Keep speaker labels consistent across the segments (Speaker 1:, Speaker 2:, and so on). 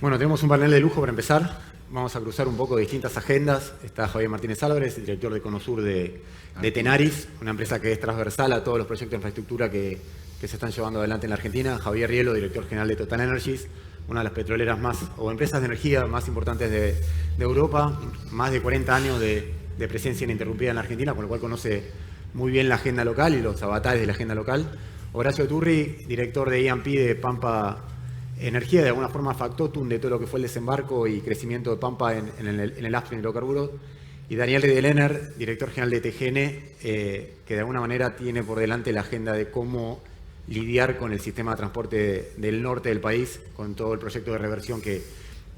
Speaker 1: Bueno, tenemos un panel de lujo para empezar. Vamos a cruzar un poco de distintas agendas. Está Javier Martínez Álvarez, el director de Conosur de Tenaris, una empresa que es transversal a todos los proyectos de infraestructura que se están llevando adelante en la Argentina. Javier Rielo, director general de Total Energies, una de las petroleras más, o empresas de energía más importantes de Europa. Más de 40 años de presencia ininterrumpida en la Argentina, con lo cual conoce muy bien la agenda local y los avatares de la agenda local. Horacio Turri, director de E&P de Pampa Energía, de alguna forma factotum de todo lo que fue el desembarco y crecimiento de Pampa en el upstream de hidrocarburos. Y Daniel Riedelenner, director general de TGN, que de alguna manera tiene por delante la agenda de cómo lidiar con el sistema de transporte del norte del país, con todo el proyecto de reversión que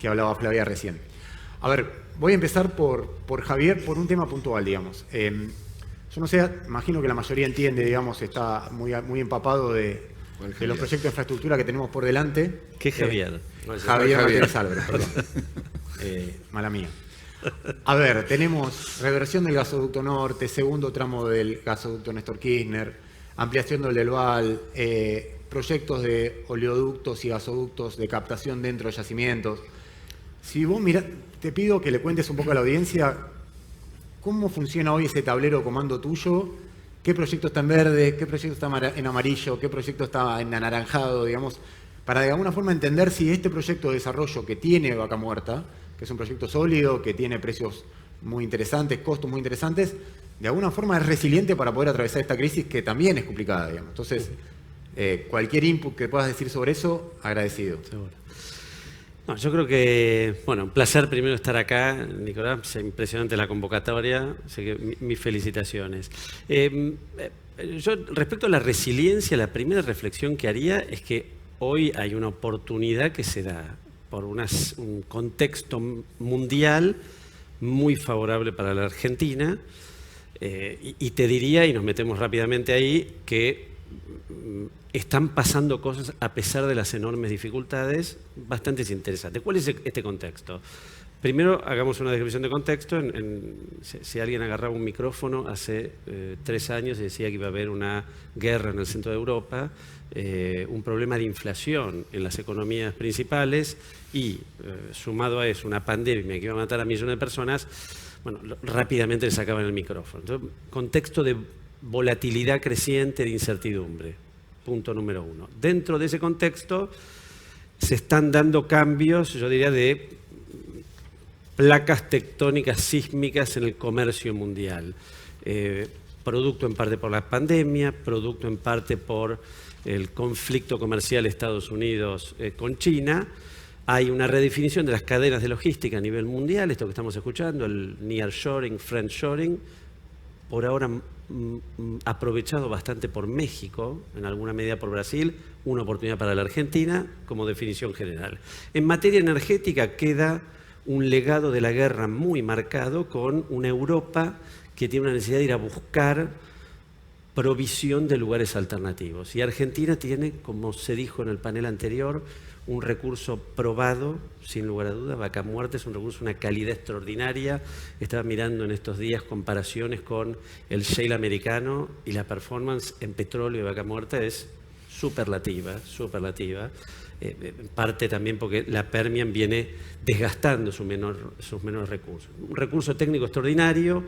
Speaker 1: hablaba Flavia recién. A ver, voy a empezar por Javier, por un tema puntual, digamos. Yo no sé, imagino que la mayoría entiende, digamos, está muy empapado de los proyectos de infraestructura que tenemos por delante.
Speaker 2: ¿Qué Javier?
Speaker 1: Javier Martínez Álvarez, perdón. Mala mía. A ver, tenemos reversión del gasoducto norte, segundo tramo del gasoducto Néstor Kirchner, ampliación del Delval, proyectos de oleoductos y gasoductos de captación dentro de yacimientos. Si vos mirás, te pido que le cuentes un poco a la audiencia cómo funciona hoy ese tablero de comando tuyo. ¿Qué proyecto está en verde? ¿Qué proyecto está en amarillo? ¿Qué proyecto está en anaranjado? Digamos, para de alguna forma entender si este proyecto de desarrollo que tiene Vaca Muerta, que es un proyecto sólido, que tiene precios muy interesantes, costos muy interesantes, de alguna forma es resiliente para poder atravesar esta crisis que también es complicada, digamos. Entonces, cualquier input que puedas decir sobre eso, agradecido.
Speaker 2: Seguro. No, yo creo que, bueno, un placer primero estar acá, Nicolás, es impresionante la convocatoria, así que mis felicitaciones. Yo, respecto a la resiliencia, la primera reflexión que haría es que hoy hay una oportunidad que se da por un contexto mundial muy favorable para la Argentina, y te diría, y nos metemos rápidamente ahí, que están pasando cosas a pesar de las enormes dificultades bastante interesantes. ¿Cuál es este contexto? Primero, hagamos una descripción de contexto. Si alguien agarraba un micrófono hace 3 años y decía que iba a haber una guerra en el centro de Europa, un problema de inflación en las economías principales y, sumado a eso, una pandemia que iba a matar a millones de personas, bueno, rápidamente le sacaban el micrófono. Entonces, contexto de volatilidad creciente, de incertidumbre. Punto número 1. Dentro de ese contexto se están dando cambios, yo diría, de placas tectónicas sísmicas en el comercio mundial. Producto en parte por la pandemia, producto en parte por el conflicto comercial Estados Unidos con China. Hay una redefinición de las cadenas de logística a nivel mundial, esto que estamos escuchando, el nearshoring, friendshoring, por ahora aprovechado bastante por México, en alguna medida por Brasil, una oportunidad para la Argentina como definición general. En materia energética queda un legado de la guerra muy marcado con una Europa que tiene una necesidad de ir a buscar provisión de lugares alternativos. Y Argentina tiene, como se dijo en el panel anterior, un recurso probado, sin lugar a duda. Vaca Muerta es un recurso de una calidad extraordinaria. Estaba mirando en estos días comparaciones con el shale americano y la performance en petróleo de Vaca Muerta es superlativa, superlativa. En parte también porque la Permian viene desgastando sus menores recursos. Un recurso técnico extraordinario,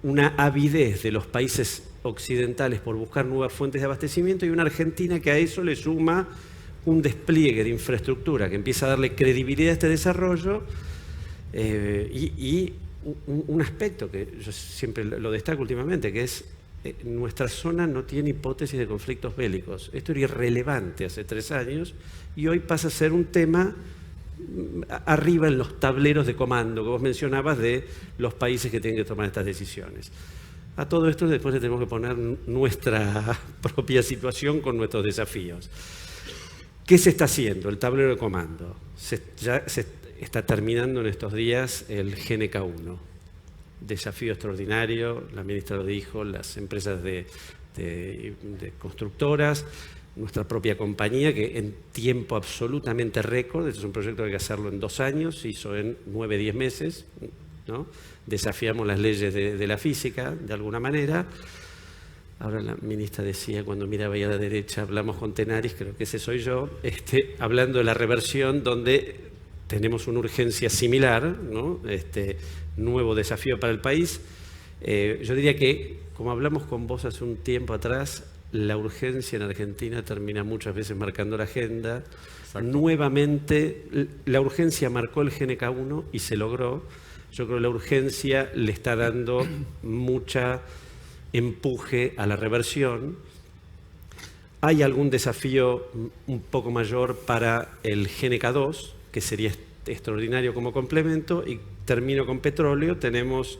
Speaker 2: una avidez de los países occidentales por buscar nuevas fuentes de abastecimiento y una Argentina que a eso le suma un despliegue de infraestructura que empieza a darle credibilidad a este desarrollo, y un aspecto que yo siempre lo destaco últimamente, que es nuestra zona no tiene hipótesis de conflictos bélicos. Esto era irrelevante hace 3 años y hoy pasa a ser un tema arriba en los tableros de comando que vos mencionabas de los países que tienen que tomar estas decisiones. A todo esto después le tenemos que poner nuestra propia situación con nuestros desafíos. ¿Qué se está haciendo? El tablero de comando. Ya se está terminando en estos días el GNK1. Desafío extraordinario, la ministra lo dijo, las empresas de constructoras, nuestra propia compañía, que en tiempo absolutamente récord, este es un proyecto que hay que hacerlo en 2 años, se hizo en 9-10 meses, ¿no? Desafiamos las leyes de la física, de alguna manera. Ahora la ministra decía, cuando miraba ahí a la derecha, hablamos con Tenaris, creo que ese soy yo, hablando de la reversión, donde tenemos una urgencia similar, ¿no? Nuevo desafío para el país. Yo diría que, como hablamos con vos hace un tiempo atrás, la urgencia en Argentina termina muchas veces marcando la agenda. Exacto. Nuevamente, la urgencia marcó el GNK1 y se logró. Yo creo que la urgencia le está dando mucha empuje a la reversión. Hay algún desafío un poco mayor para el GNK2, que sería extraordinario como complemento, y termino con petróleo. Tenemos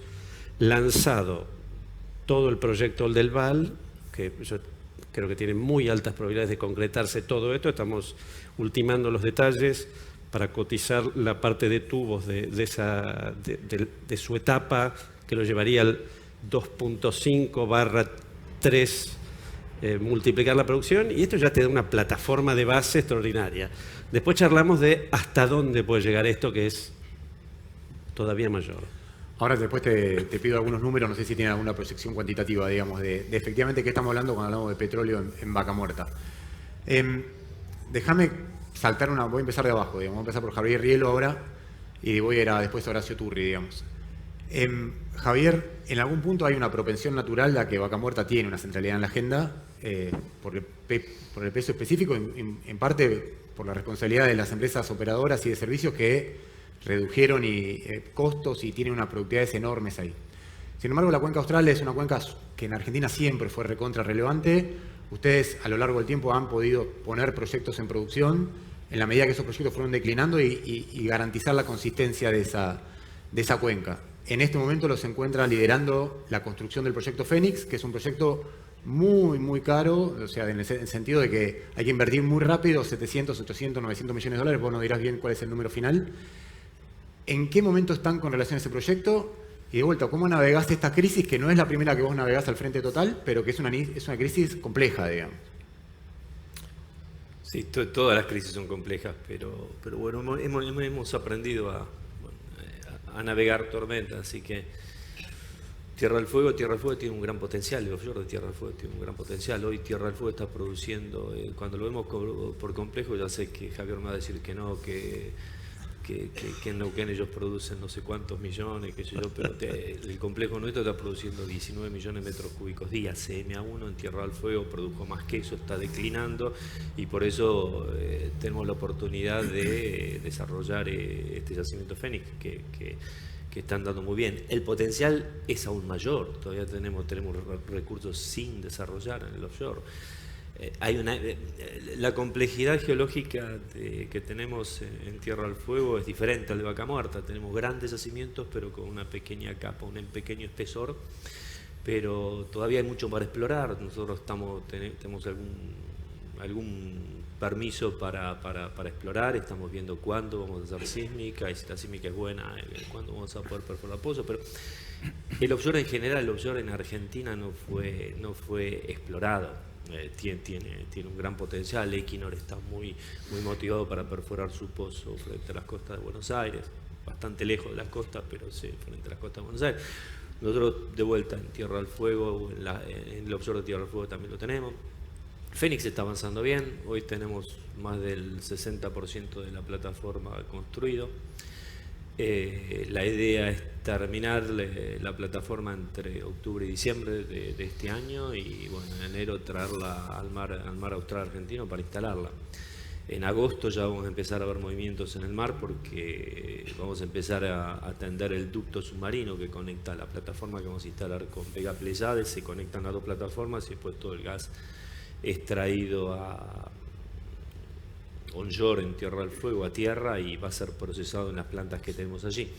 Speaker 2: lanzado todo el proyecto Oldelval, que yo creo que tiene muy altas probabilidades de concretarse todo esto. Estamos ultimando los detalles para cotizar la parte de tubos de su etapa, que lo llevaría al 2.5/3, multiplicar la producción, y esto ya te da una plataforma de base extraordinaria. Después charlamos de hasta dónde puede llegar esto, que es todavía mayor.
Speaker 1: Ahora después te pido algunos números, no sé si tienen alguna proyección cuantitativa, digamos, de efectivamente qué estamos hablando cuando hablamos de petróleo en Vaca Muerta. Déjame saltar voy a empezar de abajo, digamos, voy a empezar por Javier Rielo ahora, y voy a ir después a Horacio Turri, digamos. Javier, en algún punto hay una propensión natural a que Vaca Muerta tiene una centralidad en la agenda, por el peso específico, en parte por la responsabilidad de las empresas operadoras y de servicios que redujeron costos y tienen unas productividades enormes ahí. Sin embargo, la cuenca austral es una cuenca que en Argentina siempre fue recontra relevante. Ustedes a lo largo del tiempo han podido poner proyectos en producción en la medida que esos proyectos fueron declinando y garantizar la consistencia de esa cuenca. En este momento los encuentra liderando la construcción del proyecto Fénix, que es un proyecto muy, muy caro, o sea, en el sentido de que hay que invertir muy rápido, 700, 800, 900 millones de dólares, vos nos dirás bien cuál es el número final. ¿En qué momento están con relación a ese proyecto? Y de vuelta, ¿cómo navegaste esta crisis, que no es la primera que vos navegás al frente total, pero que es una crisis compleja, digamos?
Speaker 3: Sí, todas las crisis son complejas, pero bueno, hemos aprendido a navegar tormentas, así que Tierra del Fuego tiene un gran potencial, el offshore de Tierra del Fuego tiene un gran potencial. Hoy Tierra del Fuego está produciendo, cuando lo vemos por complejo, ya sé que Javier me va a decir que no, que en Neuquén ellos producen no sé cuántos millones, qué sé yo, pero el complejo nuestro está produciendo 19 millones de metros cúbicos día. CMA1 en Tierra del Fuego produjo más que eso, está declinando, y por eso tenemos la oportunidad de desarrollar este yacimiento Fénix, que están dando muy bien. El potencial es aún mayor, todavía tenemos recursos sin desarrollar en el offshore. La complejidad geológica que tenemos en Tierra del Fuego es diferente al de Vaca Muerta. Tenemos grandes yacimientos, pero con una pequeña capa, un pequeño espesor, pero todavía hay mucho para explorar. Nosotros tenemos algún permiso para explorar, estamos viendo cuándo vamos a hacer sísmica, y si la sísmica es buena, cuándo vamos a poder perforar pozos, pero el offshore en general, el offshore en Argentina no fue explorado. Tiene un gran potencial. Equinor está muy motivado para perforar su pozo frente a las costas de Buenos Aires, bastante lejos de las costas, pero sí, frente a las costas de Buenos Aires. Nosotros de vuelta en Tierra del Fuego, en el offshore de Tierra del Fuego también lo tenemos. Fénix está avanzando bien, hoy tenemos más del 60% de la plataforma construido. La idea es terminar la plataforma entre octubre y diciembre de este año, y bueno, en enero traerla al mar austral argentino para instalarla. En agosto ya vamos a empezar a ver movimientos en el mar, porque vamos a empezar a tender el ducto submarino que conecta la plataforma que vamos a instalar con Vega Pleiades. Se conectan las dos plataformas y después todo el gas es traído a onshore en Tierra del Fuego, a tierra, y va a ser procesado en las plantas que tenemos allí.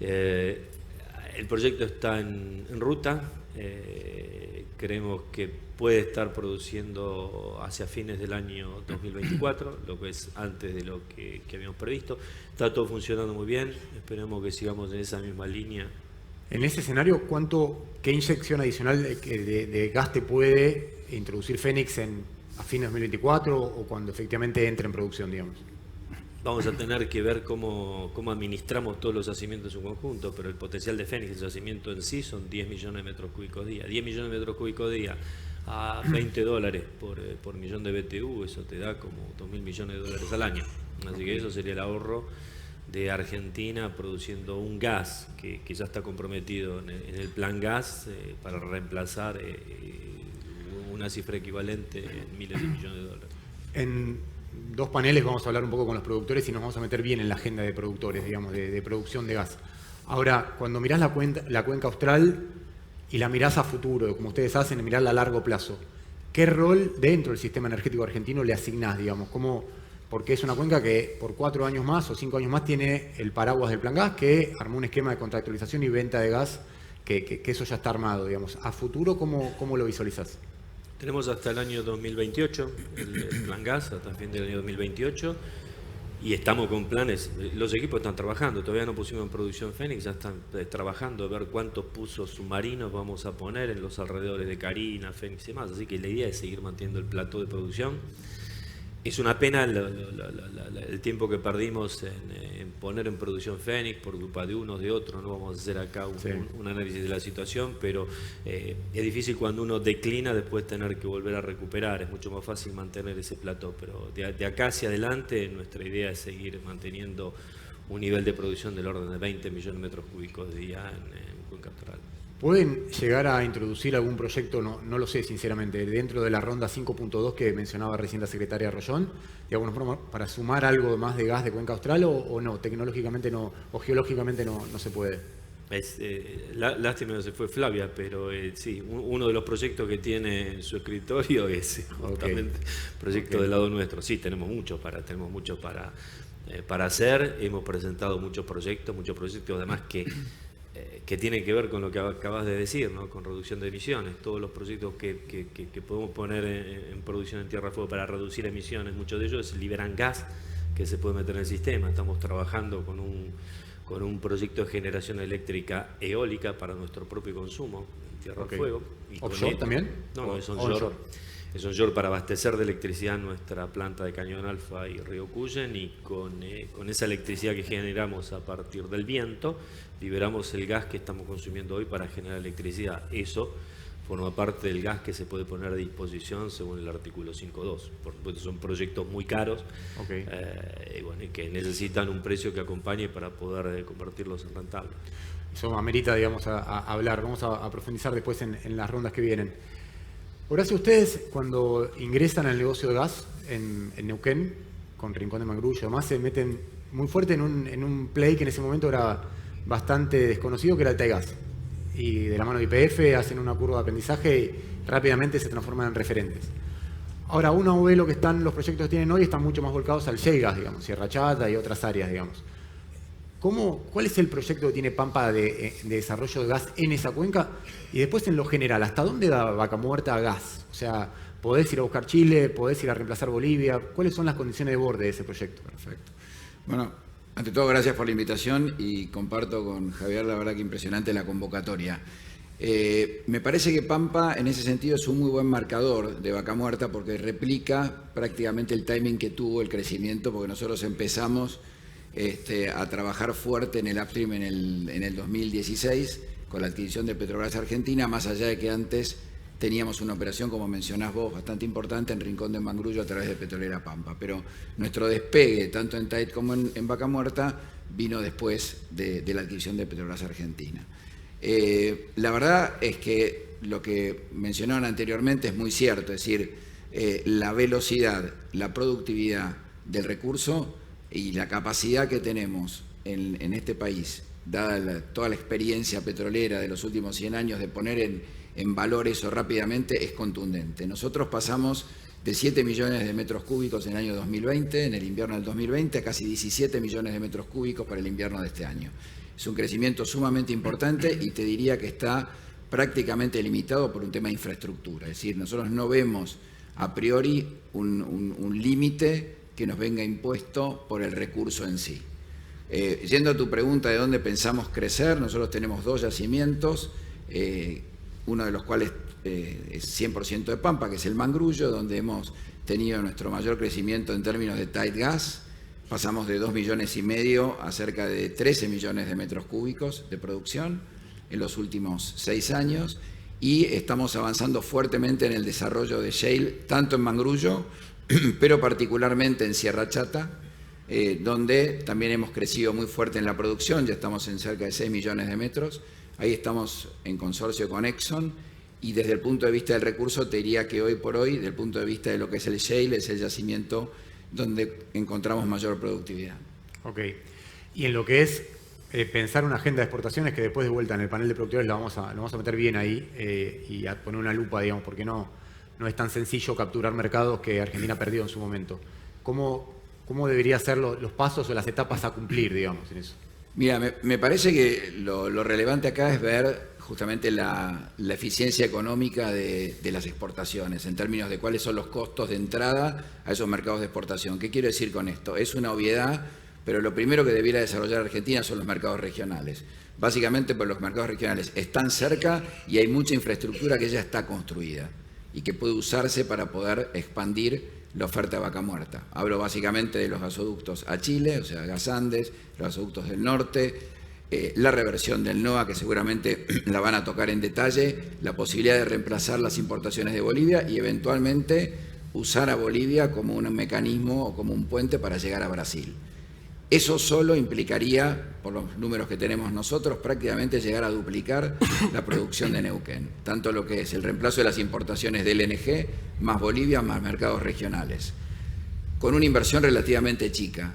Speaker 3: El proyecto está en ruta. Creemos que puede estar produciendo hacia fines del año 2024, lo que es antes de lo que habíamos previsto. Está todo funcionando muy bien, esperemos que sigamos en esa misma línea.
Speaker 1: En ese escenario, ¿qué inyección adicional de gas te puede introducir Fénix a fines de 2024 o cuando efectivamente entre en producción, digamos?
Speaker 3: Vamos a tener que ver cómo administramos todos los yacimientos en su conjunto, pero el potencial de Fénix, el yacimiento en sí, son 10 millones de metros cúbicos día. 10 millones de metros cúbicos día a $20 por millón de BTU, eso te da como 2.000 millones de dólares al año. Así que eso sería el ahorro de Argentina produciendo un gas que ya está comprometido en el plan gas para reemplazar una cifra equivalente en miles de millones de dólares.
Speaker 1: En 2 paneles vamos a hablar un poco con los productores y nos vamos a meter bien en la agenda de productores, digamos, de producción de gas. Ahora, cuando mirás la cuenca austral y la mirás a futuro, como ustedes hacen, mirarla a largo plazo, ¿qué rol dentro del sistema energético argentino le asignás, digamos? Porque es una cuenca que por 4 años más o 5 años más tiene el paraguas del Plan Gas, que armó un esquema de contractualización y venta de gas, que eso ya está armado, digamos. A futuro, ¿cómo lo visualizás?
Speaker 3: Tenemos hasta el año 2028, el Plan Gas, hasta el fin del año 2028, y estamos con planes. Los equipos están trabajando, todavía no pusimos en producción Fénix, ya están trabajando a ver cuántos pozos submarinos vamos a poner en los alrededores de Carina, Fénix y demás, así que la idea es seguir manteniendo el plató de producción. Es una pena el tiempo que perdimos en poner en producción Fénix por culpa de unos, de otros. No vamos a hacer acá un análisis de la situación, pero es difícil cuando uno declina después tener que volver a recuperar. Es mucho más fácil mantener ese plató, pero de acá hacia adelante nuestra idea es seguir manteniendo un nivel de producción del orden de 20 millones de metros cúbicos de día en Cuenca Austral.
Speaker 1: ¿Pueden llegar a introducir algún proyecto, no lo sé sinceramente, dentro de la ronda 5.2 que mencionaba recién la secretaria Rollón, de alguna forma para sumar algo más de gas de Cuenca Austral o no, tecnológicamente no, o geológicamente no se puede?
Speaker 3: Lástima que se fue Flavia, pero sí, uno de los proyectos que tiene en su escritorio es justamente proyecto del lado nuestro. Sí, tenemos mucho para hacer, hemos presentado muchos proyectos además que tienen que ver con lo que acabas de decir, ¿no? Con reducción de emisiones. Todos los proyectos que podemos poner en producción en Tierra del Fuego para reducir emisiones, muchos de ellos liberan gas que se puede meter en el sistema. Estamos trabajando con un proyecto de generación eléctrica eólica para nuestro propio consumo en Tierra del Fuego.
Speaker 1: ¿Offshore también?
Speaker 3: No, es onshore. Es onshore para abastecer de electricidad nuestra planta de Cañón Alfa y Río Cuyen, y con esa electricidad que generamos a partir del viento, liberamos el gas que estamos consumiendo hoy para generar electricidad. Eso forma parte del gas que se puede poner a disposición según el artículo 5.2. Por supuesto, son proyectos muy caros y que necesitan un precio que acompañe para poder convertirlos en rentables.
Speaker 1: Eso amerita, digamos, a hablar. Vamos a profundizar después en las rondas que vienen. Horacio, ustedes cuando ingresan al negocio de gas en Neuquén, con Rincón de Mangrullo, además se meten muy fuerte en un play que en ese momento era bastante desconocido, que era el TAIGAS. Y de la mano de YPF hacen una curva de aprendizaje y rápidamente se transforman en referentes. Ahora, uno ve lo que los proyectos que tienen hoy, están mucho más volcados al shale gas, digamos, Sierra Chata y otras áreas, digamos. ¿Cuál es el proyecto que tiene Pampa de desarrollo de gas en esa cuenca? Y después, en lo general, ¿hasta dónde da Vaca Muerta gas? O sea, ¿podés ir a buscar Chile? ¿Podés ir a reemplazar Bolivia? ¿Cuáles son las condiciones de borde de ese proyecto?
Speaker 4: Perfecto. Bueno, ante todo, gracias por la invitación y comparto con Javier, la verdad que impresionante la convocatoria. Me parece que Pampa, en ese sentido, es un muy buen marcador de Vaca Muerta porque replica prácticamente el timing que tuvo el crecimiento, porque nosotros empezamos a trabajar fuerte en el upstream en el 2016 con la adquisición de Petrobras Argentina, más allá de que antes teníamos una operación, como mencionás vos, bastante importante en Rincón de Mangrullo a través de Petrolera Pampa. Pero nuestro despegue, tanto en TAIT como en Vaca Muerta, vino después de la adquisición de Petrobras Argentina. La verdad es que lo que mencionaron anteriormente es muy cierto, es decir, la velocidad, la productividad del recurso y la capacidad que tenemos en este país, dada toda la experiencia petrolera de los últimos 100 años, de poner en valor eso rápidamente, es contundente. Nosotros pasamos de 7 millones de metros cúbicos en el año 2020, en el invierno del 2020, a casi 17 millones de metros cúbicos para el invierno de este año. Es un crecimiento sumamente importante y te diría que está prácticamente limitado por un tema de infraestructura. Es decir, nosotros no vemos a priori un límite que nos venga impuesto por el recurso en sí. Yendo a tu pregunta de dónde pensamos crecer, nosotros tenemos 2 yacimientos, uno de los cuales es 100% de Pampa, que es el Mangrullo, donde hemos tenido nuestro mayor crecimiento en términos de tight gas. Pasamos de 2,5 millones a cerca de 13 millones de metros cúbicos de producción en los últimos 6 años y estamos avanzando fuertemente en el desarrollo de shale, tanto en Mangrullo, pero particularmente en Sierra Chata, donde también hemos crecido muy fuerte en la producción, ya estamos en cerca de 6 millones de metros, ahí estamos en consorcio con Exxon, y desde el punto de vista del recurso te diría que hoy por hoy, desde el punto de vista de lo que es el shale, es el yacimiento donde encontramos mayor productividad.
Speaker 1: Ok. Y en lo que es pensar una agenda de exportaciones, que después de vuelta en el panel de productores lo vamos a meter bien ahí y a poner una lupa, digamos, porque no es tan sencillo capturar mercados que Argentina perdió en su momento. ¿Cómo deberían ser los pasos o las etapas a cumplir, digamos, en eso?
Speaker 4: Mira, me parece que lo relevante acá es ver justamente la eficiencia económica de las exportaciones, en términos de cuáles son los costos de entrada a esos mercados de exportación. ¿Qué quiero decir con esto? Es una obviedad, pero lo primero que debiera desarrollar Argentina son los mercados regionales. Básicamente porque los mercados regionales están cerca y hay mucha infraestructura que ya está construida y que puede usarse para poder expandir la oferta de vaca muerta. Hablo básicamente de los gasoductos a Chile, o sea, Gas Andes, los gasoductos del norte, la reversión del NOA, que seguramente la van a tocar en detalle, la posibilidad de reemplazar las importaciones de Bolivia y eventualmente usar a Bolivia como un mecanismo o como un puente para llegar a Brasil. Eso solo implicaría, por los números que tenemos nosotros, prácticamente llegar a duplicar la producción de Neuquén. Tanto lo que es el reemplazo de las importaciones del LNG, más Bolivia, más mercados regionales. Con una inversión relativamente chica.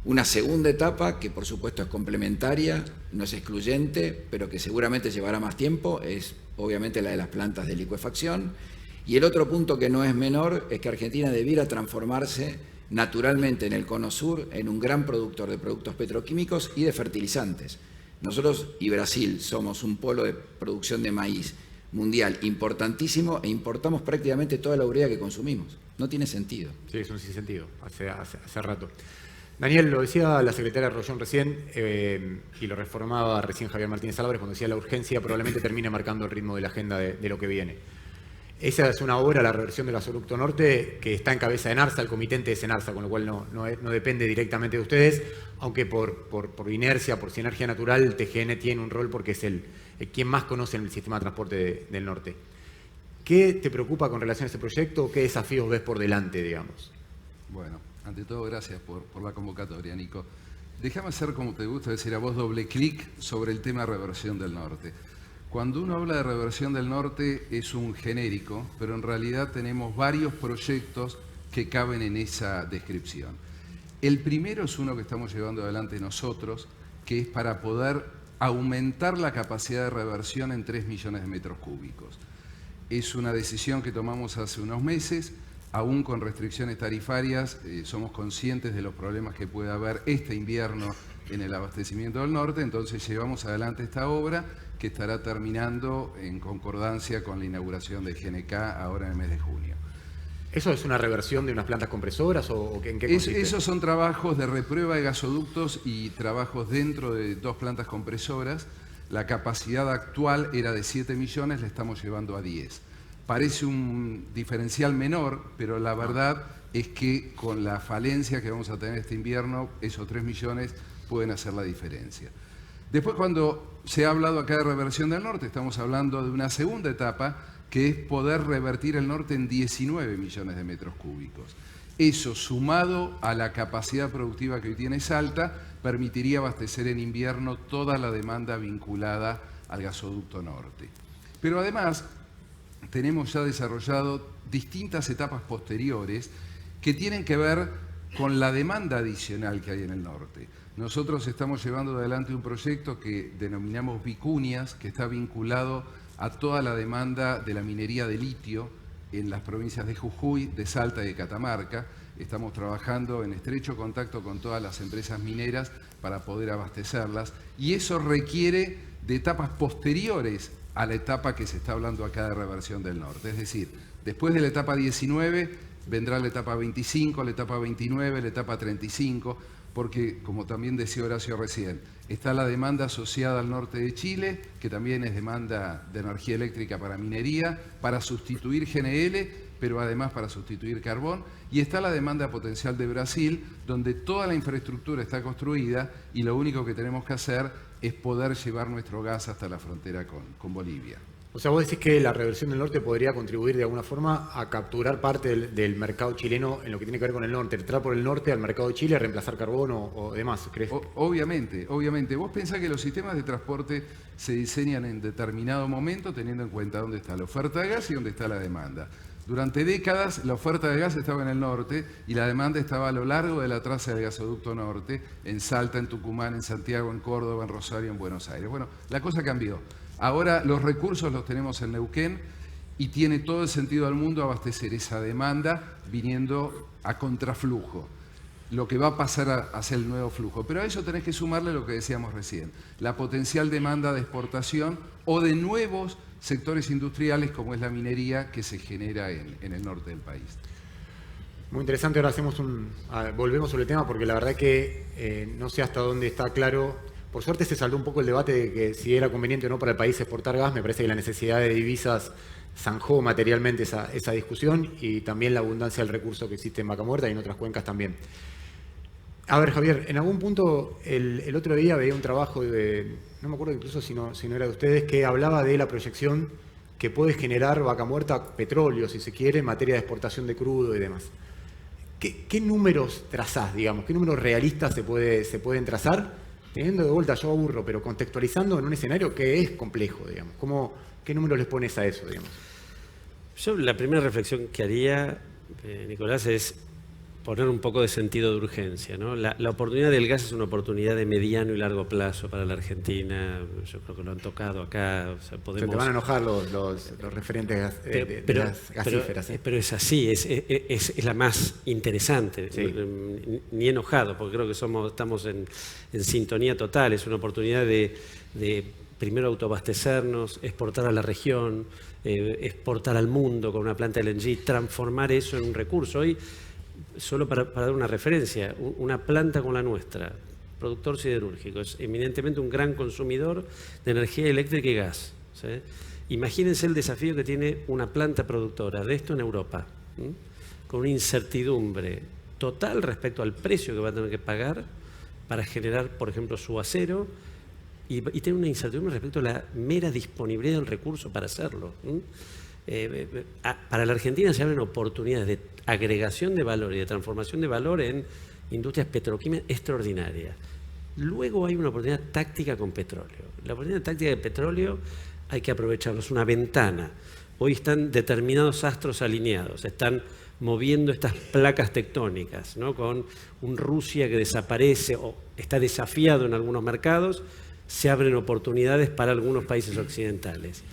Speaker 4: Una segunda etapa, que por supuesto es complementaria, no es excluyente, pero que seguramente llevará más tiempo, es obviamente la de las plantas de licuefacción. Y el otro punto que no es menor es que Argentina debiera transformarse naturalmente en el Cono Sur en un gran productor de productos petroquímicos y de fertilizantes. Nosotros y Brasil somos un polo de producción de maíz mundial importantísimo e importamos prácticamente toda la urea que consumimos. No tiene sentido.
Speaker 1: Sí, es un sinsentido, hace rato. Daniel, lo decía la secretaria Rollón recién, y lo reformaba recién Javier Martínez Álvarez cuando decía la urgencia probablemente termine marcando el ritmo de la agenda de lo que viene. Esa es una obra, la reversión del gasoducto norte, que está en cabeza de NARSA, el comitente es NARSA, con lo cual no depende directamente de ustedes, aunque por inercia, por sinergia natural, TGN tiene un rol porque es quien más conoce el sistema de transporte del norte. ¿Qué te preocupa con relación a este proyecto? ¿Qué desafíos ves por delante, digamos?
Speaker 5: Bueno, ante todo, gracias por la convocatoria, Nico. Déjame hacer, como te gusta decir a vos, doble clic sobre el tema reversión del norte. Cuando uno habla de reversión del norte es un genérico, pero en realidad tenemos varios proyectos que caben en esa descripción. El primero es uno que estamos llevando adelante nosotros, que es para poder aumentar la capacidad de reversión en 3 millones de metros cúbicos. Es una decisión que tomamos hace unos meses, aún con restricciones tarifarias, somos conscientes de los problemas que puede haber este invierno en el abastecimiento del norte, entonces llevamos adelante esta obra que estará terminando en concordancia con la inauguración del GNK ahora en el mes de junio.
Speaker 1: ¿Eso es una reversión de unas plantas compresoras o en qué consiste?
Speaker 5: Esos son trabajos de reprueba de gasoductos y trabajos dentro de 2 plantas compresoras. La capacidad actual era de 7 millones, la estamos llevando a 10. Parece un diferencial menor, pero la verdad es que con la falencia que vamos a tener este invierno, esos 3 millones pueden hacer la diferencia. Después, cuando se ha hablado acá de reversión del norte, estamos hablando de una segunda etapa, que es poder revertir el norte en 19 millones de metros cúbicos. Eso, sumado a la capacidad productiva que hoy tiene Salta, permitiría abastecer en invierno toda la demanda vinculada al gasoducto norte. Pero además, tenemos ya desarrollado distintas etapas posteriores que tienen que ver con la demanda adicional que hay en el norte. Nosotros estamos llevando adelante un proyecto que denominamos Vicuñas, que está vinculado a toda la demanda de la minería de litio en las provincias de Jujuy, de Salta y de Catamarca. Estamos trabajando en estrecho contacto con todas las empresas mineras para poder abastecerlas y eso requiere de etapas posteriores a la etapa que se está hablando acá de reversión del norte. Es decir, después de la etapa 19 vendrá la etapa 25, la etapa 29, la etapa 35, porque, como también decía Horacio recién, está la demanda asociada al norte de Chile, que también es demanda de energía eléctrica para minería, para sustituir GNL, pero además para sustituir carbón, y está la demanda potencial de Brasil, donde toda la infraestructura está construida y lo único que tenemos que hacer es poder llevar nuestro gas hasta la frontera con Bolivia.
Speaker 1: O sea, vos decís que la reversión del norte podría contribuir de alguna forma a capturar parte del mercado chileno en lo que tiene que ver con el norte, entrar por el norte al mercado de Chile, reemplazar carbón o demás, ¿crees?
Speaker 5: Obviamente, obviamente. Vos pensás que los sistemas de transporte se diseñan en determinado momento teniendo en cuenta dónde está la oferta de gas y dónde está la demanda. Durante décadas la oferta de gas estaba en el norte y la demanda estaba a lo largo de la traza del gasoducto norte, en Salta, en Tucumán, en Santiago, en Córdoba, en Rosario, en Buenos Aires. Bueno, la cosa cambió. Ahora los recursos los tenemos en Neuquén y tiene todo el sentido del mundo abastecer esa demanda viniendo a contraflujo, lo que va a pasar a ser el nuevo flujo. Pero a eso tenés que sumarle lo que decíamos recién, la potencial demanda de exportación o de nuevos sectores industriales como es la minería que se genera en el norte del país.
Speaker 1: Muy interesante, ahora volvemos sobre el tema porque la verdad que no sé hasta dónde está claro. Por suerte se saldó un poco el debate de que si era conveniente o no para el país exportar gas. Me parece que la necesidad de divisas zanjó materialmente esa discusión y también la abundancia del recurso que existe en Vaca Muerta y en otras cuencas también. A ver, Javier, en algún punto el otro día veía un trabajo no me acuerdo incluso si no era de ustedes, que hablaba de la proyección que puede generar Vaca Muerta petróleo, si se quiere, en materia de exportación de crudo y demás. ¿Qué números trazás, digamos? ¿Qué números realistas se pueden trazar? Teniendo de vuelta, yo aburro, pero contextualizando en un escenario que es complejo, digamos. ¿Qué números les pones a eso, digamos?
Speaker 2: Yo la primera reflexión que haría, Nicolás, es poner un poco de sentido de urgencia, ¿no? La oportunidad del gas es una oportunidad de mediano y largo plazo para la Argentina. Yo creo que lo han tocado acá. O sea, podemos...
Speaker 1: Se te van a enojar los referentes de las gasíferas.
Speaker 2: Pero es así, es la más interesante.
Speaker 1: Sí.
Speaker 2: Ni enojado, porque creo que estamos en sintonía total. Es una oportunidad de primero autoabastecernos, exportar a la región, exportar al mundo con una planta LNG, transformar eso en un recurso. Hoy, solo para dar una referencia, una planta como la nuestra, productor siderúrgico, es eminentemente un gran consumidor de energía eléctrica y gas, ¿sí? Imagínense el desafío que tiene una planta productora de esto en Europa, ¿sí? Con una incertidumbre total respecto al precio que va a tener que pagar para generar, por ejemplo, su acero y tiene una incertidumbre respecto a la mera disponibilidad del recurso para hacerlo, ¿sí? Para la Argentina se abren oportunidades de agregación de valor y de transformación de valor en industrias petroquímicas extraordinarias. Luego hay una oportunidad táctica con petróleo. La oportunidad táctica de petróleo hay que aprovecharlo, es una ventana. Hoy están determinados astros alineados, están moviendo estas placas tectónicas, ¿no? Con un Rusia que desaparece o está desafiado en algunos mercados, se abren oportunidades para algunos países occidentales.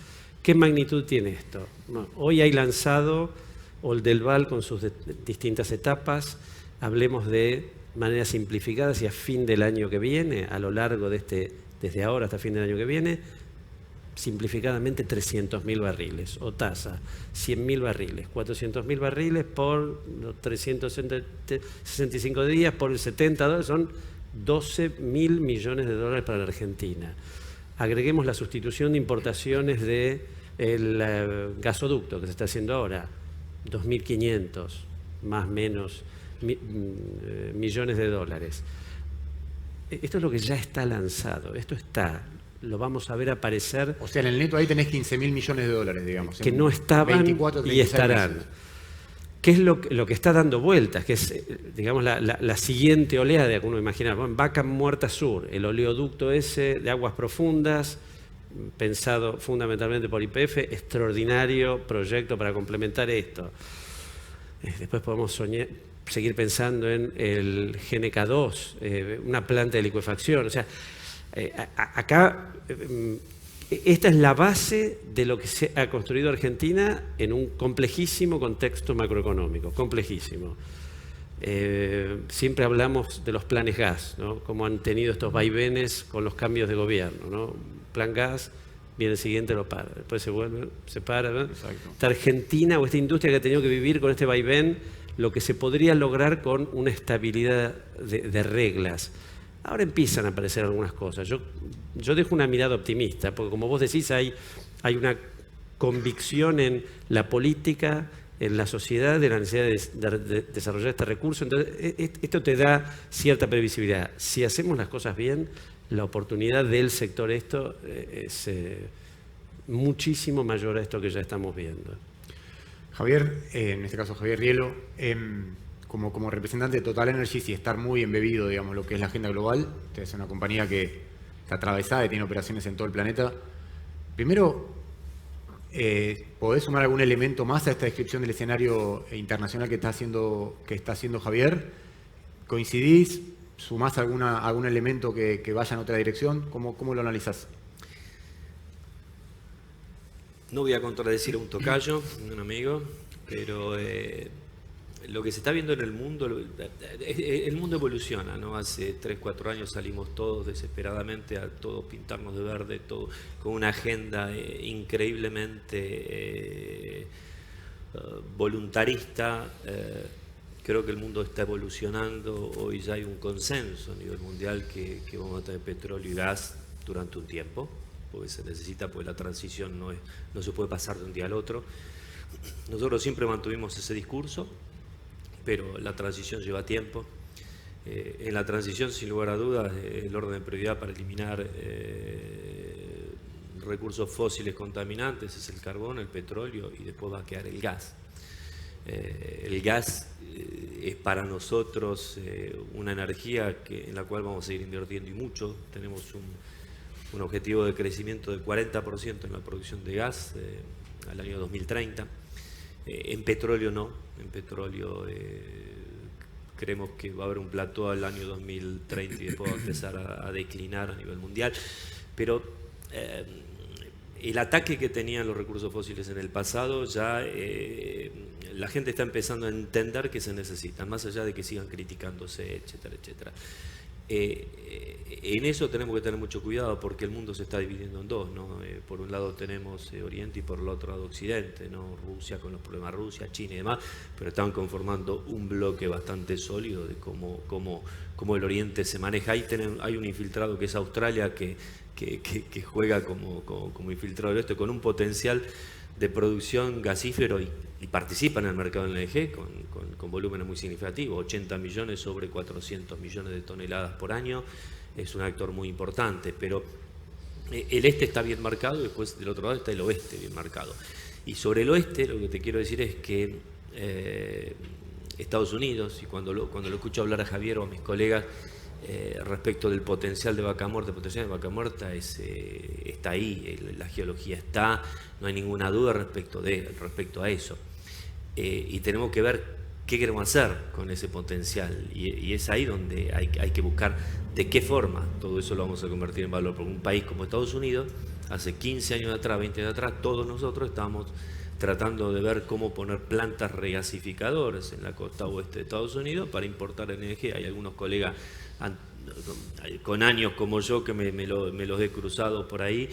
Speaker 2: ¿Qué magnitud tiene esto? Bueno, hoy hay lanzado Oldelval con sus distintas etapas. Hablemos de manera simplificada, si a fin del año que viene, a lo largo de desde ahora hasta fin del año que viene, simplificadamente 300.000 barriles, o tasa, 100.000 barriles, 400.000 barriles por los 365 días, por el $70, son 12.000 millones de dólares para la Argentina. Agreguemos la sustitución de importaciones del gasoducto que se está haciendo ahora, 2.500 más o menos millones de dólares. Esto es lo que ya está lanzado, esto lo vamos a ver aparecer.
Speaker 1: O sea, en el neto ahí tenés 15.000 millones de dólares, digamos.
Speaker 2: Que no estaban
Speaker 1: 24,
Speaker 2: y estarán.
Speaker 1: meses.
Speaker 2: ¿Qué es lo que está dando vueltas? Que es, digamos, la siguiente oleada, como uno imagina. Bueno, Vaca Muerta Sur, el oleoducto ese de aguas profundas, pensado fundamentalmente por YPF, extraordinario proyecto para complementar esto. Después podemos seguir pensando en el GNK2, una planta de licuefacción. O sea, acá esta es la base de lo que se ha construido Argentina en un complejísimo contexto macroeconómico, complejísimo. Siempre hablamos de los planes gas, ¿no? Cómo han tenido estos vaivenes con los cambios de gobierno, ¿no? Plan gas, viene el siguiente, lo para, después se vuelve, se para, ¿no?
Speaker 1: Exacto.
Speaker 2: Esta Argentina o esta industria que ha tenido que vivir con este vaivén, lo que se podría lograr con una estabilidad de reglas. Ahora empiezan a aparecer algunas cosas. Yo dejo una mirada optimista, porque como vos decís, hay una convicción en la política, en la sociedad, de la necesidad de desarrollar este recurso. Entonces, esto te da cierta previsibilidad. Si hacemos las cosas bien, la oportunidad del sector es muchísimo mayor a esto que ya estamos viendo.
Speaker 1: Javier, en este caso Javier Rielo, como representante de Total Energies y estar muy embebido, digamos, lo que es la agenda global, usted es una compañía que está atravesada y tiene operaciones en todo el planeta. Primero, ¿podés sumar algún elemento más a esta descripción del escenario internacional que está haciendo Javier? ¿Coincidís? ¿Sumás algún elemento que vaya en otra dirección? ¿Cómo lo analizás?
Speaker 3: No voy a contradecir a un tocayo, un amigo, pero lo que se está viendo en el mundo evoluciona, ¿no? Hace 3, 4 años salimos todos desesperadamente a todos pintarnos de verde, todo, con una agenda increíblemente voluntarista. Creo que el mundo está evolucionando, hoy ya hay un consenso a nivel mundial que vamos a tener petróleo y gas durante un tiempo, porque se necesita, pues la transición no se puede pasar de un día al otro. Nosotros siempre mantuvimos ese discurso, pero la transición lleva tiempo. En la transición, sin lugar a dudas, el orden de prioridad para eliminar recursos fósiles contaminantes es el carbón, el petróleo y después va a quedar el gas. El gas es para nosotros una energía en la cual vamos a seguir invirtiendo y mucho. Tenemos un objetivo de crecimiento del 40% en la producción de gas al año 2030. En petróleo no, en petróleo creemos que va a haber un plató al año 2030 y después va a empezar a declinar a nivel mundial. Pero el ataque que tenían los recursos fósiles en el pasado, ya la gente está empezando a entender que se necesitan, más allá de que sigan criticándose, etcétera, etcétera. En eso tenemos que tener mucho cuidado porque el mundo se está dividiendo en dos, ¿no? Por un lado tenemos Oriente y por el otro lado Occidente, ¿no? Rusia con los problemas de Rusia, China y demás, pero están conformando un bloque bastante sólido de cómo el Oriente se maneja. Hay un infiltrado que es Australia que juega como infiltrado del oeste con un potencial de producción gasífero y participa en el mercado del LNG con volúmenes muy significativos, 80 millones sobre 400 millones de toneladas por año. Es un actor muy importante, pero el este está bien marcado y después del otro lado está el oeste bien marcado. Y sobre el oeste lo que te quiero decir es que Estados Unidos, y cuando lo escucho hablar a Javier o a mis colegas respecto del potencial de Vaca Muerta, está ahí, la geología está, no hay ninguna duda respecto a eso. Y tenemos que ver qué queremos hacer con ese potencial, y es ahí donde hay que buscar de qué forma todo eso lo vamos a convertir en valor, porque un país como Estados Unidos, hace 15 años atrás, 20 años atrás, todos nosotros estábamos tratando de ver cómo poner plantas regasificadoras en la costa oeste de Estados Unidos para importar energía. Hay algunos colegas con años como yo que me los he cruzado por ahí,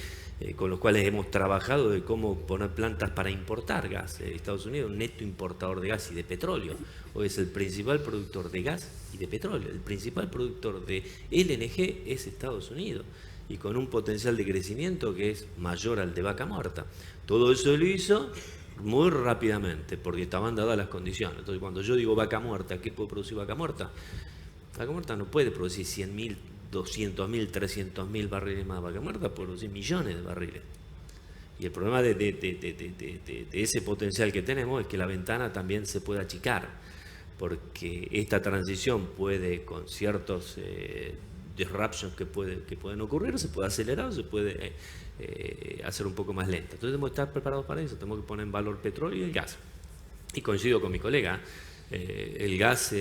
Speaker 3: con los cuales hemos trabajado de cómo poner plantas para importar gas. Estados Unidos es un neto importador de gas y de petróleo. Hoy es el principal productor de gas y de petróleo. El principal productor de LNG es Estados Unidos, y con un potencial de crecimiento que es mayor al de Vaca Muerta. Todo eso lo hizo muy rápidamente, porque estaban dadas las condiciones. Entonces, cuando yo digo Vaca Muerta, ¿qué puede producir Vaca Muerta? Vaca Muerta no puede producir 100.000, 200.000, 300.000 barriles más. Vaca Muerta puede producir millones de barriles. Y el problema de ese potencial que tenemos es que la ventana también se puede achicar, porque esta transición puede, con ciertos disruptions que pueden ocurrir, se puede acelerar o se puede hacer un poco más lenta. Entonces tenemos que estar preparados para eso, tenemos que poner en valor petróleo y el gas. Y coincido con mi colega, el gas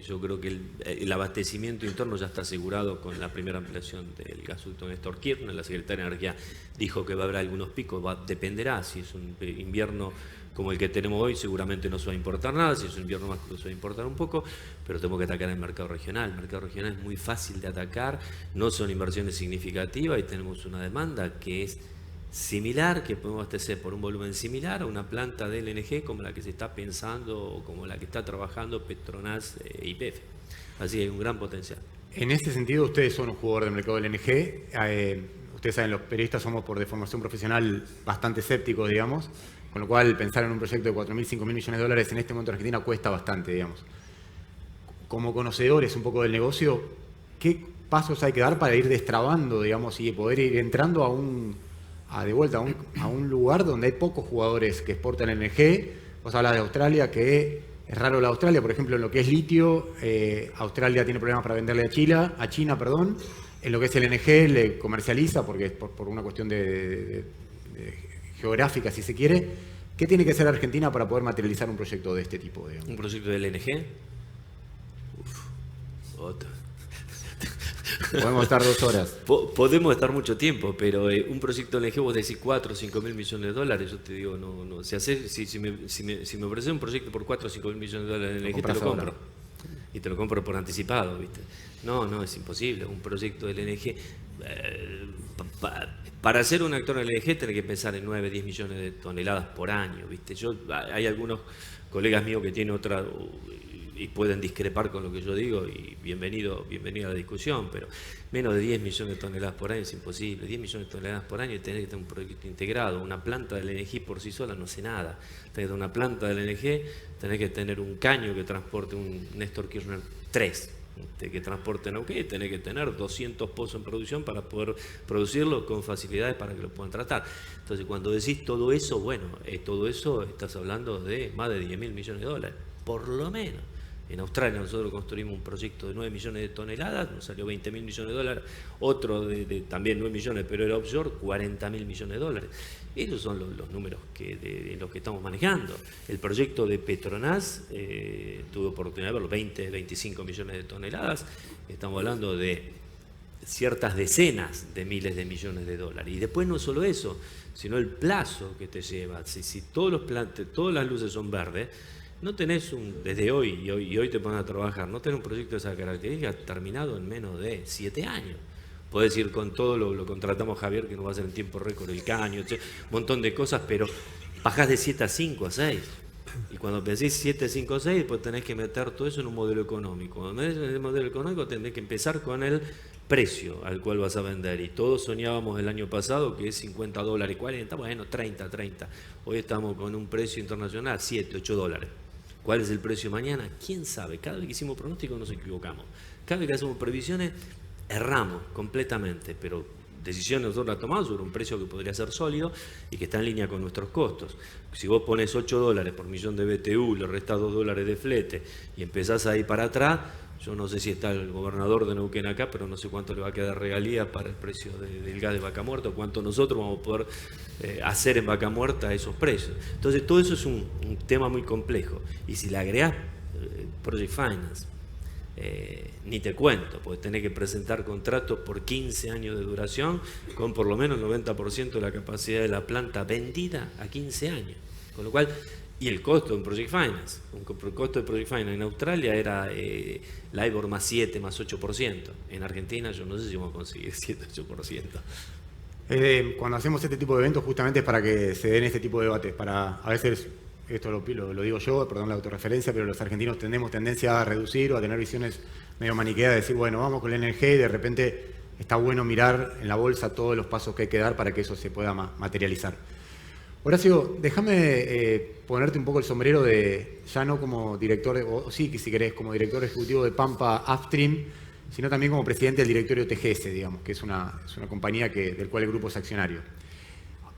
Speaker 3: yo creo que el abastecimiento interno ya está asegurado con la primera ampliación del gasoducto Néstor Kirchner. La secretaria de Energía dijo que va a haber algunos picos, dependerá. Si es un invierno como el que tenemos hoy, seguramente no se va a importar nada. Si es un invierno más crudo, se va a importar un poco, pero tenemos que atacar el mercado regional. El mercado regional es muy fácil de atacar, no son inversiones significativas y tenemos una demanda que es similar, que podemos abastecer por un volumen similar a una planta de LNG como la que se está pensando o como la que está trabajando Petronas e YPF. Así que hay un gran potencial.
Speaker 1: En este sentido, ustedes son un jugador del mercado del LNG. Ustedes saben, los periodistas somos por deformación profesional bastante escépticos, digamos, con lo cual pensar en un proyecto de 4.000, 5.000 millones de dólares en este momento en Argentina cuesta bastante, digamos. Como conocedores un poco del negocio, ¿qué pasos hay que dar para ir destrabando, digamos, y poder ir entrando a de vuelta a un lugar donde hay pocos jugadores que exportan LNG. Vos hablas de Australia, que es raro la Australia, por ejemplo, en lo que es litio, Australia tiene problemas para venderle a China, en lo que es LNG le comercializa, porque es por una cuestión de geográfica, si se quiere. ¿Qué tiene que hacer Argentina para poder materializar un proyecto de este tipo? Digamos?
Speaker 3: ¿Un proyecto de LNG? Otro.
Speaker 1: Podemos estar 2 horas.
Speaker 3: Podemos estar mucho tiempo, pero un proyecto LNG, vos decís 4 o 5 mil millones de dólares, yo te digo, no. Si me ofreces un proyecto por 4 o 5 mil millones de dólares de LNG, te lo compro. Y te lo compro por anticipado, ¿viste? No, es imposible. Un proyecto de LNG... Para ser un actor en LNG tenés que pensar en 9, 10 millones de toneladas por año, ¿viste? Hay algunos colegas míos que tienen otra... y pueden discrepar con lo que yo digo, y bienvenido a la discusión, pero menos de 10 millones de toneladas por año es imposible. 10 millones de toneladas por año y tenés que tener un proyecto integrado. Una planta de LNG por sí sola no hace nada. Tenés que tener una planta de LNG, tenés que tener un caño que transporte un Néstor Kirchner 3, que transporte Neuquén, tenés que tener 200 pozos en producción para poder producirlo con facilidades para que lo puedan tratar. Entonces, cuando decís todo eso, bueno, todo eso estás hablando de más de 10 mil millones de dólares, por lo menos. En Australia nosotros construimos un proyecto de 9 millones de toneladas, nos salió 20 mil millones de dólares, otro de también 9 millones, pero era offshore, 40 mil millones de dólares. Esos son los números en los que estamos manejando. El proyecto de Petronas, tuve oportunidad de verlo, 20, 25 millones de toneladas, estamos hablando de ciertas decenas de miles de millones de dólares. Y después no solo eso, sino el plazo que te lleva. Si todas las luces son verdes, no tenés desde hoy, y hoy te ponen a trabajar, no tenés un proyecto de esa característica terminado en menos de 7 años. Podés ir con todo, lo contratamos a Javier, que nos va a hacer en tiempo récord el caño, un montón de cosas, pero bajás de 7 a 5 a 6. Y cuando pensés 7, 5, 6, pues tenés que meter todo eso en un modelo económico. Cuando metés en el modelo económico tenés que empezar con el precio al cual vas a vender. Y todos soñábamos el año pasado que es $50, 40, bueno, 30. Hoy estamos con un precio internacional, 7, 8 dólares. ¿Cuál es el precio mañana? ¿Quién sabe? Cada vez que hicimos pronósticos nos equivocamos. Cada vez que hacemos previsiones, erramos completamente, pero decisiones nosotros las tomamos sobre un precio que podría ser sólido y que está en línea con nuestros costos. Si vos pones 8 dólares por millón de BTU, le restás 2 dólares de flete y empezás a ir para atrás, yo no sé si está el gobernador de Neuquén acá, pero no sé cuánto le va a quedar regalía para el precio del gas de Vaca Muerta, o cuánto nosotros vamos a poder hacer en Vaca Muerta a esos precios. Entonces todo eso es un tema muy complejo. Y si le agregás Project Finance, ni te cuento, porque tenés que presentar contratos por 15 años de duración con por lo menos el 90% de la capacidad de la planta vendida a 15 años. Con lo cual, y el costo de un Project Finance, el costo de Project Finance en Australia era LIBOR más 7, más 8%. En Argentina yo no sé si vamos a conseguir 7, 8%.
Speaker 1: Cuando hacemos este tipo de eventos justamente es para que se den este tipo de debates, a veces, esto lo digo yo, perdón la autorreferencia, pero los argentinos tenemos tendencia a reducir o a tener visiones medio maniqueas, de decir, bueno, vamos con el LNG y de repente está bueno mirar en la bolsa todos los pasos que hay que dar para que eso se pueda materializar. Horacio, déjame ponerte un poco el sombrero ya no como director, o sí, si querés, como director ejecutivo de Pampa Upstream, sino también como presidente del directorio TGS, digamos, que es una compañía del cual el grupo es accionario.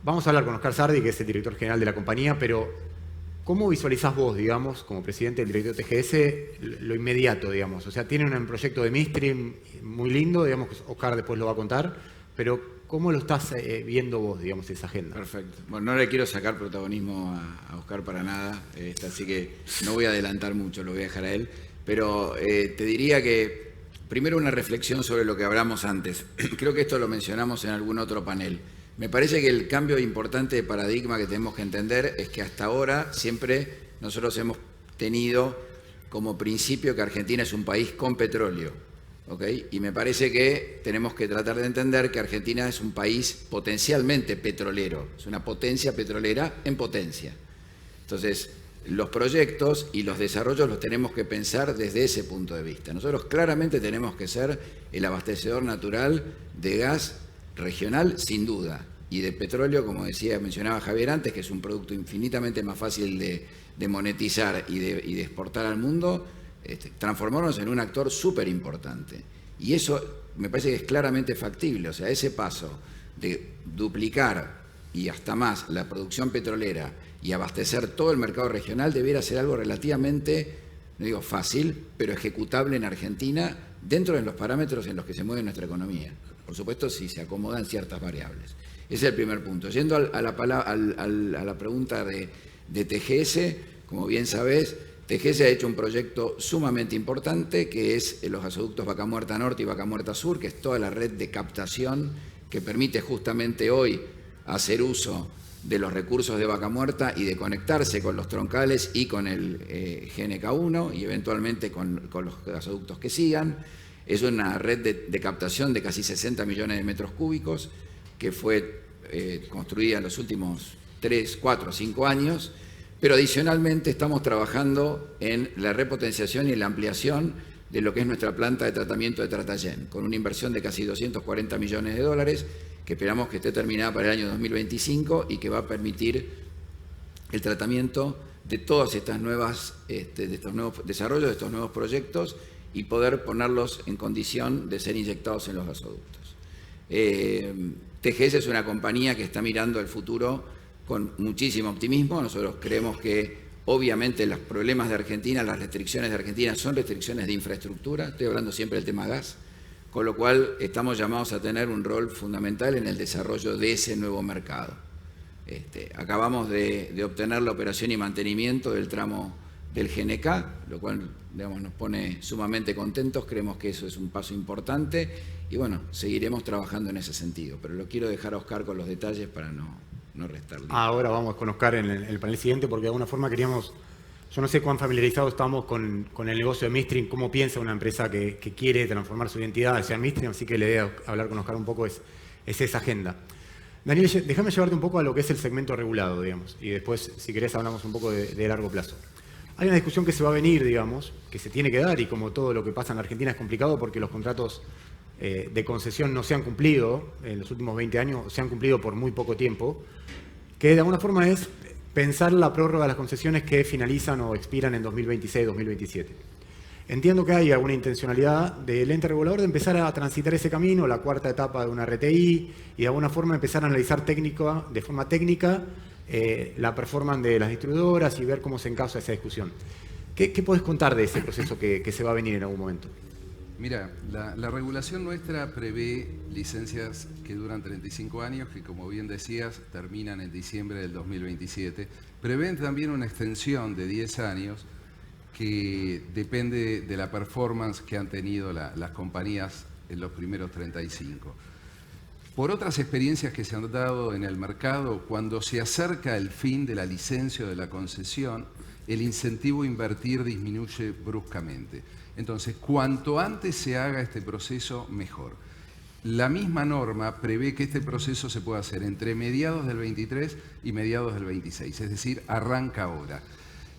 Speaker 1: Vamos a hablar con Oscar Sardi, que es el director general de la compañía, pero ¿cómo visualizás vos, digamos, como presidente del directorio TGS, lo inmediato, digamos? O sea, tienen un proyecto de midstream muy lindo, digamos, que Oscar después lo va a contar, pero ¿cómo lo estás viendo vos, digamos, esa agenda?
Speaker 4: Perfecto. Bueno, no le quiero sacar protagonismo a Oscar para nada, así que no voy a adelantar mucho, lo voy a dejar a él, pero te diría que primero una reflexión sobre lo que hablamos antes. Creo que esto lo mencionamos en algún otro panel. Me parece que el cambio importante de paradigma que tenemos que entender es que hasta ahora siempre nosotros hemos tenido como principio que Argentina es un país con petróleo, ¿ok? Y me parece que tenemos que tratar de entender que Argentina es un país potencialmente petrolero, es una potencia petrolera en potencia. Entonces, los proyectos y los desarrollos los tenemos que pensar desde ese punto de vista. Nosotros claramente tenemos que ser el abastecedor natural de gas regional, sin duda, y de petróleo, como mencionaba Javier antes, que es un producto infinitamente más fácil de monetizar y de exportar al mundo, transformarnos en un actor súper importante. Y eso me parece que es claramente factible, o sea, ese paso de duplicar y hasta más la producción petrolera y abastecer todo el mercado regional debiera ser algo relativamente, no digo fácil, pero ejecutable en Argentina dentro de los parámetros en los que se mueve nuestra economía. Por supuesto, si se acomodan ciertas variables. Ese es el primer punto. Yendo a la pregunta de TGS, como bien sabés, TGS ha hecho un proyecto sumamente importante que es los gasoductos Vaca Muerta Norte y Vaca Muerta Sur, que es toda la red de captación que permite justamente hoy hacer uso de los recursos de Vaca Muerta y de conectarse con los troncales y con el GNK1 y eventualmente con los gasoductos que sigan. Es una red de captación de casi 60 millones de metros cúbicos que fue construida en los últimos 3, 4, 5 años. Pero adicionalmente estamos trabajando en la repotenciación y la ampliación de lo que es nuestra planta de tratamiento de Tratayén, con una inversión de casi 240 millones de dólares, que esperamos que esté terminada para el año 2025 y que va a permitir el tratamiento de todas estas nuevas, de estos nuevos desarrollos, de estos nuevos proyectos y poder ponerlos en condición de ser inyectados en los gasoductos. TGS es una compañía que está mirando el futuro con muchísimo optimismo. Nosotros creemos que obviamente los problemas de Argentina, las restricciones de Argentina son restricciones de infraestructura, estoy hablando siempre del tema gas, con lo cual estamos llamados a tener un rol fundamental en el desarrollo de ese nuevo mercado. Acabamos de obtener la operación y mantenimiento del tramo del GNK, lo cual digamos, nos pone sumamente contentos, creemos que eso es un paso importante y bueno, seguiremos trabajando en ese sentido, pero lo quiero dejar a Oscar con los detalles para no restarle.
Speaker 1: Ahora vamos con Oscar en el panel siguiente porque de alguna forma queríamos, yo no sé cuán familiarizados estamos con el negocio de midstream, cómo piensa una empresa que quiere transformar su identidad hacia midstream, así que la idea de hablar con Oscar un poco es esa agenda. Daniel, déjame llevarte un poco a lo que es el segmento regulado, digamos, y después, si querés, hablamos un poco de largo plazo. Hay una discusión que se va a venir, digamos, que se tiene que dar, y como todo lo que pasa en la Argentina es complicado porque los contratos de concesión no se han cumplido en los últimos 20 años, se han cumplido por muy poco tiempo, que de alguna forma es pensar la prórroga de las concesiones que finalizan o expiran en 2026-2027. Entiendo que hay alguna intencionalidad del ente regulador de empezar a transitar ese camino, la cuarta etapa de una RTI, y de alguna forma empezar a analizar de forma técnica la performance de las distribuidoras y ver cómo se encausa esa discusión. ¿Qué podés contar de ese proceso que se va a venir en algún momento?
Speaker 5: Mira, la regulación nuestra prevé licencias que duran 35 años, que como bien decías, terminan en diciembre del 2027. Prevén también una extensión de 10 años que depende de la performance que han tenido las compañías en los primeros 35. Por otras experiencias que se han dado en el mercado, cuando se acerca el fin de la licencia o de la concesión, el incentivo a invertir disminuye bruscamente. Entonces, cuanto antes se haga este proceso, mejor. La misma norma prevé que este proceso se pueda hacer entre mediados del 23 y mediados del 26, es decir, arranca ahora.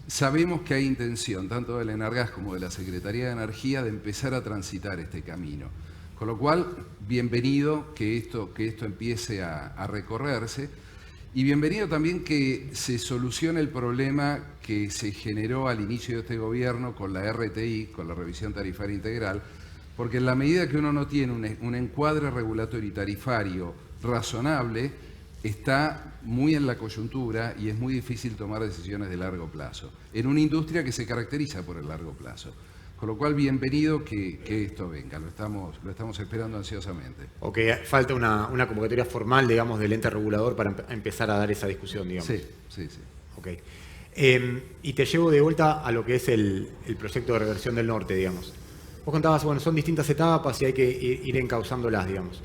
Speaker 5: Sabemos que hay intención, tanto del Enargas como de la Secretaría de Energía, de empezar a transitar este camino. Con lo cual, bienvenido que esto empiece a recorrerse. Y bienvenido también que se solucione el problema que se generó al inicio de este gobierno con la RTI, con la revisión tarifaria integral, porque en la medida que uno no tiene un encuadre regulatorio y tarifario razonable, está muy en la coyuntura y es muy difícil tomar decisiones de largo plazo, en una industria que se caracteriza por el largo plazo. Con lo cual, bienvenido que esto venga, lo estamos esperando ansiosamente.
Speaker 1: O que falta una convocatoria formal, digamos, del ente regulador para empezar a dar esa discusión, digamos.
Speaker 5: Sí.
Speaker 1: Ok. Y te llevo de vuelta a lo que es el proyecto de reversión del norte, digamos. Vos contabas, bueno, son distintas etapas y hay que ir encauzándolas, digamos.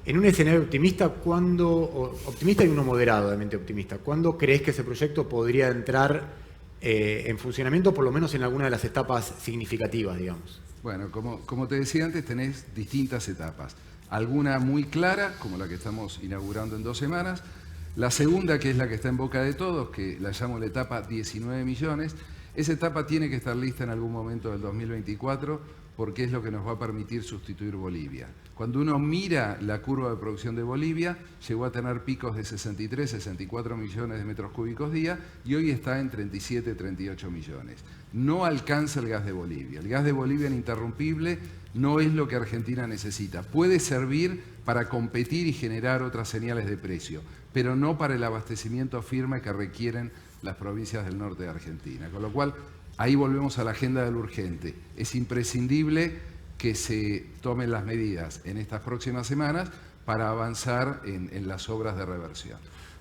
Speaker 1: En un escenario optimista, optimista y uno moderadamente optimista, ¿cuándo crees que ese proyecto podría entrar en funcionamiento, por lo menos en alguna de las etapas significativas, digamos?
Speaker 5: Bueno, como te decía antes, tenés distintas etapas. Alguna muy clara, como la que estamos inaugurando en 2 semanas. La segunda, que es la que está en boca de todos, que la llamo la etapa 19 millones. Esa etapa tiene que estar lista en algún momento del 2024 porque es lo que nos va a permitir sustituir Bolivia. Cuando uno mira la curva de producción de Bolivia, llegó a tener picos de 63, 64 millones de metros cúbicos día y hoy está en 37, 38 millones. No alcanza el gas de Bolivia. El gas de Bolivia ininterrumpible no es lo que Argentina necesita. Puede servir para competir y generar otras señales de precio, pero no para el abastecimiento firme que requieren las provincias del norte de Argentina. Con lo cual, ahí volvemos a la agenda del urgente. Es imprescindible que se tomen las medidas en estas próximas semanas para avanzar en las obras de reversión.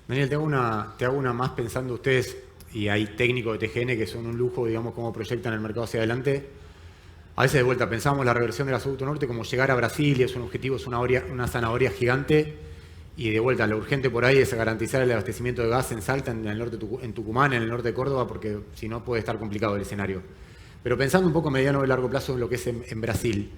Speaker 1: Daniel, te hago una más pensando ustedes, y hay técnicos de TGN que son un lujo, digamos, cómo proyectan el mercado hacia adelante. A veces de vuelta pensamos la reversión del gasoducto norte como llegar a Brasil, y es un objetivo, es una zanahoria gigante, y de vuelta lo urgente por ahí es garantizar el abastecimiento de gas en Salta, en el norte, en Tucumán, en el norte de Córdoba, porque si no puede estar complicado el escenario. Pero pensando un poco a mediano y largo plazo en lo que es en Brasil,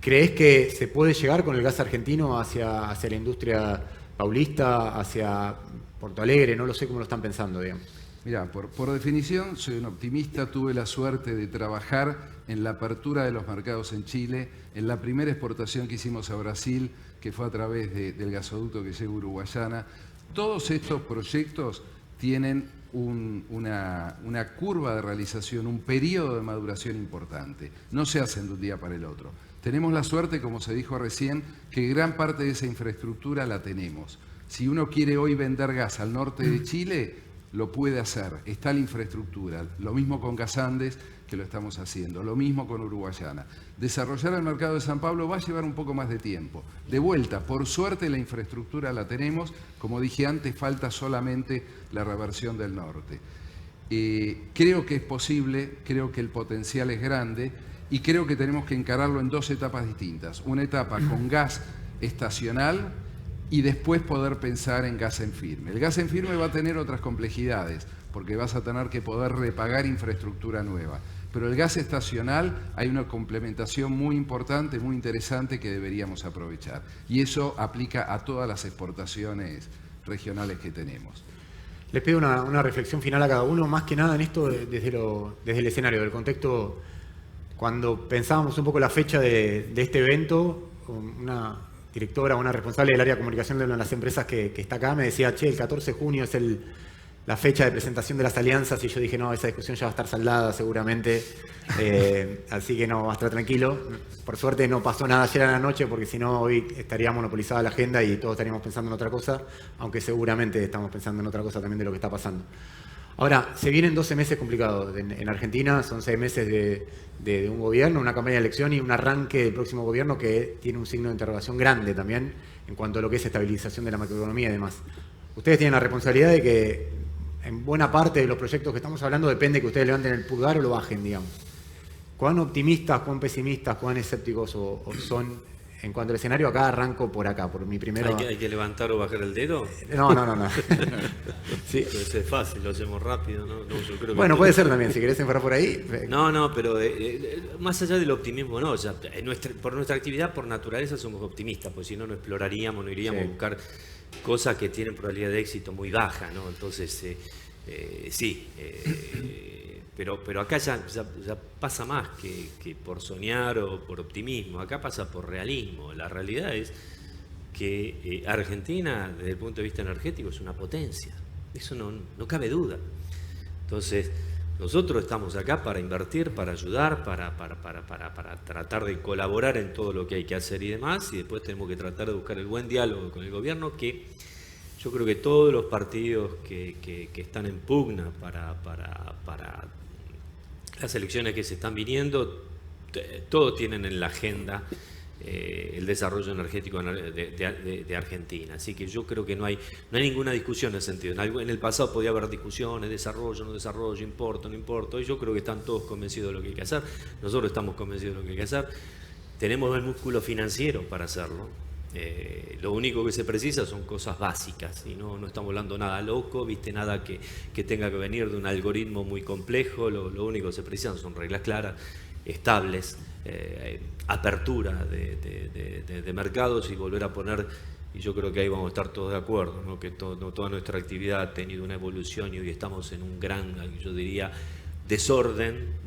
Speaker 1: ¿crees que se puede llegar con el gas argentino hacia la industria paulista, hacia Porto Alegre? No lo sé cómo lo están pensando, digamos.
Speaker 5: Mirá, por definición soy un optimista, tuve la suerte de trabajar en la apertura de los mercados en Chile, en la primera exportación que hicimos a Brasil, que fue a través del gasoducto que llega a Uruguayana. Todos estos proyectos tienen una curva de realización, un periodo de maduración importante. No se hacen de un día para el otro. Tenemos la suerte, como se dijo recién, que gran parte de esa infraestructura la tenemos. Si uno quiere hoy vender gas al norte de Chile, lo puede hacer, está la infraestructura. Lo mismo con Gas Andes, que lo estamos haciendo, lo mismo con Uruguayana. Desarrollar el mercado de San Pablo va a llevar un poco más de tiempo. De vuelta, por suerte la infraestructura la tenemos, como dije antes, falta solamente la reversión del norte. Creo que es posible, creo que el potencial es grande y creo que tenemos que encararlo en dos etapas distintas. Una etapa con gas estacional y después poder pensar en gas en firme. El gas en firme va a tener otras complejidades, porque vas a tener que poder repagar infraestructura nueva. Pero el gas estacional hay una complementación muy importante, muy interesante que deberíamos aprovechar. Y eso aplica a todas las exportaciones regionales que tenemos.
Speaker 1: Les pido una reflexión final a cada uno, más que nada en esto desde el escenario, del contexto. Cuando pensábamos un poco la fecha de este evento, una directora, una responsable del área de comunicación de una de las empresas que está acá, me decía, che, el 14 de junio es la fecha de presentación de las alianzas, y yo dije, no, esa discusión ya va a estar saldada seguramente, así que no, va a estar tranquilo. Por suerte no pasó nada ayer a la noche, porque si no hoy estaría monopolizada la agenda y todos estaríamos pensando en otra cosa, aunque seguramente estamos pensando en otra cosa también de lo que está pasando. Ahora, se vienen 12 meses complicados en Argentina, son 6 meses de un gobierno, una campaña de elección y un arranque del próximo gobierno que tiene un signo de interrogación grande también en cuanto a lo que es estabilización de la macroeconomía y demás. Ustedes tienen la responsabilidad de que en buena parte de los proyectos que estamos hablando depende que ustedes levanten el pulgar o lo bajen, digamos. ¿Cuán optimistas, cuán pesimistas, cuán escépticos son en cuanto al escenario? Acá arranco por acá, por mi primero...
Speaker 3: ¿Hay que levantar o bajar el dedo?
Speaker 1: No. Sí.
Speaker 3: Eso es fácil, lo hacemos rápido, ¿no? Yo creo que
Speaker 1: bueno, puede ser también, si querés enfocar por ahí.
Speaker 3: No, pero más allá del optimismo, no, ya, por nuestra actividad, por naturaleza, somos optimistas, porque si no, no exploraríamos, no iríamos a buscar cosas que tienen probabilidad de éxito muy baja, ¿no? Entonces, pero acá ya pasa más que por soñar o por optimismo, acá pasa por realismo. La realidad es que Argentina, desde el punto de vista energético, es una potencia, eso no cabe duda. Entonces, nosotros estamos acá para invertir, para ayudar, para tratar de colaborar en todo lo que hay que hacer y demás, y después tenemos que tratar de buscar el buen diálogo con el gobierno, que yo creo que todos los partidos que están en pugna para las elecciones que se están viniendo, todos tienen en la agenda el desarrollo energético de Argentina. Así que yo creo que no hay ninguna discusión en ese sentido. En el pasado podía haber discusiones, desarrollo, no desarrollo, importo, no importo. Y yo creo que están todos convencidos de lo que hay que hacer. Nosotros estamos convencidos de lo que hay que hacer. Tenemos el músculo financiero para hacerlo. Lo único que se precisa son cosas básicas, y no estamos hablando nada loco, nada que tenga que venir de un algoritmo muy complejo. Lo único que se precisa son reglas claras, estables, apertura de mercados y volver a poner, y yo creo que ahí vamos a estar todos de acuerdo, ¿no? Que toda nuestra actividad ha tenido una evolución y hoy estamos en un gran, yo diría, desorden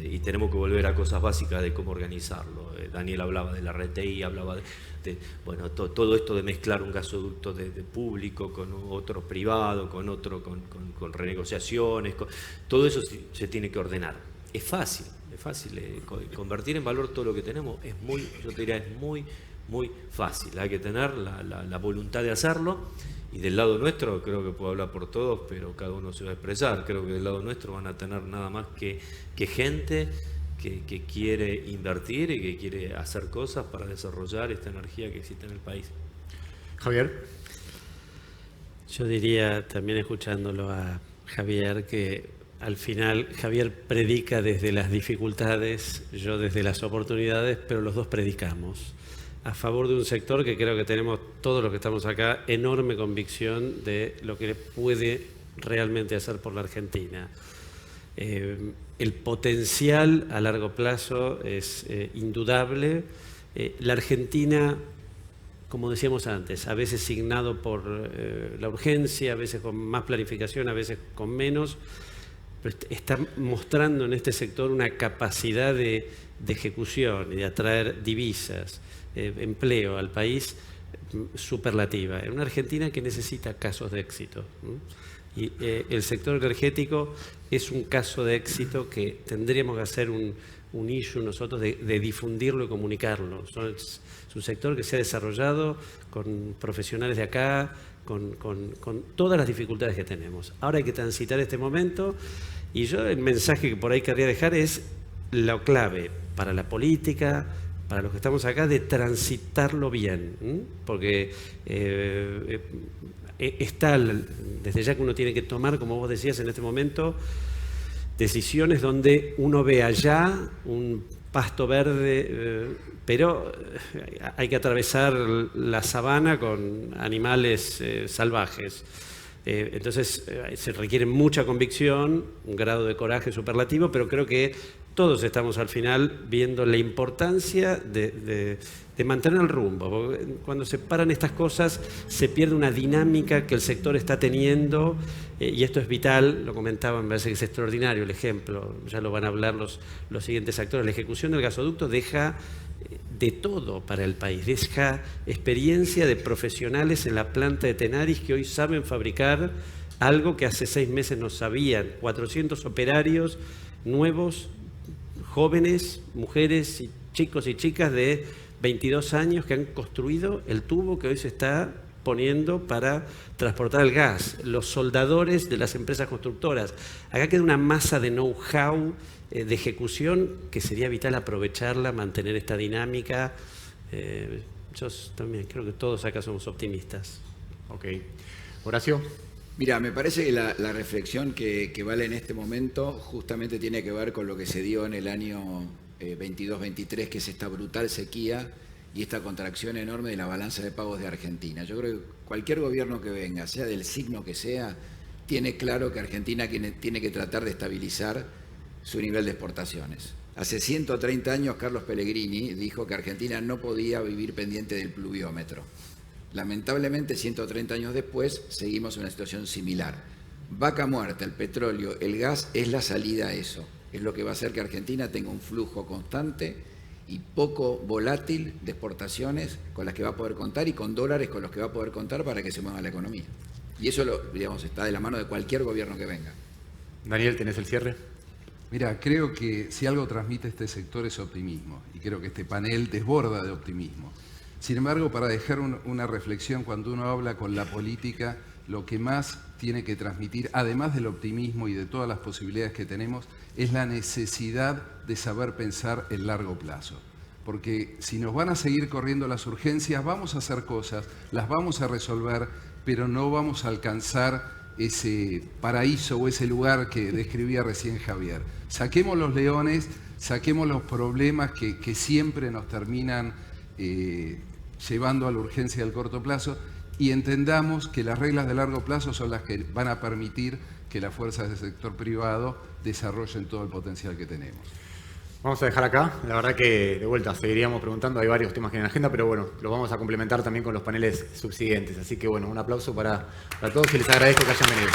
Speaker 3: y tenemos que volver a cosas básicas de cómo organizarlo. Daniel hablaba de la RTI, hablaba bueno, todo esto de mezclar un gasoducto de público con otro privado, con renegociaciones, todo eso se tiene que ordenar. Es fácil convertir en valor todo lo que tenemos, yo te diría, es muy, muy fácil. Hay que tener la voluntad de hacerlo. Y del lado nuestro, creo que puedo hablar por todos, pero cada uno se va a expresar. Creo que del lado nuestro van a tener nada más que gente que quiere invertir y que quiere hacer cosas para desarrollar esta energía que existe en el país.
Speaker 1: Javier.
Speaker 2: Yo diría, también escuchándolo a Javier, que al final Javier predica desde las dificultades, yo desde las oportunidades, pero los dos predicamos a favor de un sector que creo que tenemos todos los que estamos acá enorme convicción de lo que puede realmente hacer por la Argentina. El potencial a largo plazo es indudable. La Argentina, como decíamos antes, a veces signado por la urgencia, a veces con más planificación, a veces con menos, pero está mostrando en este sector una capacidad de ejecución y de atraer divisas, empleo al país superlativa. En una Argentina que necesita casos de éxito. Y el sector energético es un caso de éxito que tendríamos que hacer un issue nosotros de difundirlo y comunicarlo. Es un sector que se ha desarrollado con profesionales de acá, con todas las dificultades que tenemos. Ahora hay que transitar este momento y yo el mensaje que por ahí querría dejar es la clave para la política, para los que estamos acá, de transitarlo bien, porque está, desde ya que uno tiene que tomar, como vos decías en este momento, decisiones donde uno ve allá un pasto verde, pero hay que atravesar la sabana con animales salvajes. Entonces se requiere mucha convicción, un grado de coraje superlativo, pero creo que todos estamos al final viendo la importancia de mantener el rumbo. Porque cuando se paran estas cosas se pierde una dinámica que el sector está teniendo y esto es vital, lo comentaban, me parece que es extraordinario el ejemplo, ya lo van a hablar los siguientes actores. La ejecución del gasoducto deja de todo para el país, deja experiencia de profesionales en la planta de Tenaris que hoy saben fabricar algo que hace 6 meses no sabían, 400 operarios nuevos, jóvenes, mujeres, y chicos y chicas de 22 años que han construido el tubo que hoy se está poniendo para transportar el gas, los soldadores de las empresas constructoras. Acá queda una masa de know-how, de ejecución, que sería vital aprovecharla, mantener esta dinámica. Yo también creo que todos acá somos optimistas.
Speaker 1: Ok. Horacio.
Speaker 4: Mira, me parece que la reflexión que vale en este momento justamente tiene que ver con lo que se dio en el año 22-23, que es esta brutal sequía y esta contracción enorme de la balanza de pagos de Argentina. Yo creo que cualquier gobierno que venga, sea del signo que sea, tiene claro que Argentina tiene que tratar de estabilizar su nivel de exportaciones. Hace 130 años Carlos Pellegrini dijo que Argentina no podía vivir pendiente del pluviómetro. Lamentablemente, 130 años después, seguimos en una situación similar. Vaca muerta, el petróleo, el gas es la salida a eso. Es lo que va a hacer que Argentina tenga un flujo constante y poco volátil de exportaciones con las que va a poder contar y con dólares con los que va a poder contar para que se mueva la economía. Y eso, digamos, está de la mano de cualquier gobierno que venga.
Speaker 1: Daniel, ¿tenés el cierre?
Speaker 5: Mira, creo que si algo transmite este sector es optimismo, y creo que este panel desborda de optimismo. Sin embargo, para dejar una reflexión, cuando uno habla con la política, lo que más tiene que transmitir, además del optimismo y de todas las posibilidades que tenemos, es la necesidad de saber pensar en largo plazo. Porque si nos van a seguir corriendo las urgencias, vamos a hacer cosas, las vamos a resolver, pero no vamos a alcanzar ese paraíso o ese lugar que describía recién Javier. Saquemos los leones, saquemos los problemas que siempre nos terminan llevando a la urgencia del corto plazo y entendamos que las reglas de largo plazo son las que van a permitir que las fuerzas del sector privado desarrollen todo el potencial que tenemos.
Speaker 1: Vamos a dejar acá. La verdad que, de vuelta, seguiríamos preguntando. Hay varios temas que hay en la agenda, pero bueno, lo vamos a complementar también con los paneles subsiguientes. Así que, bueno, un aplauso para todos y les agradezco que hayan venido.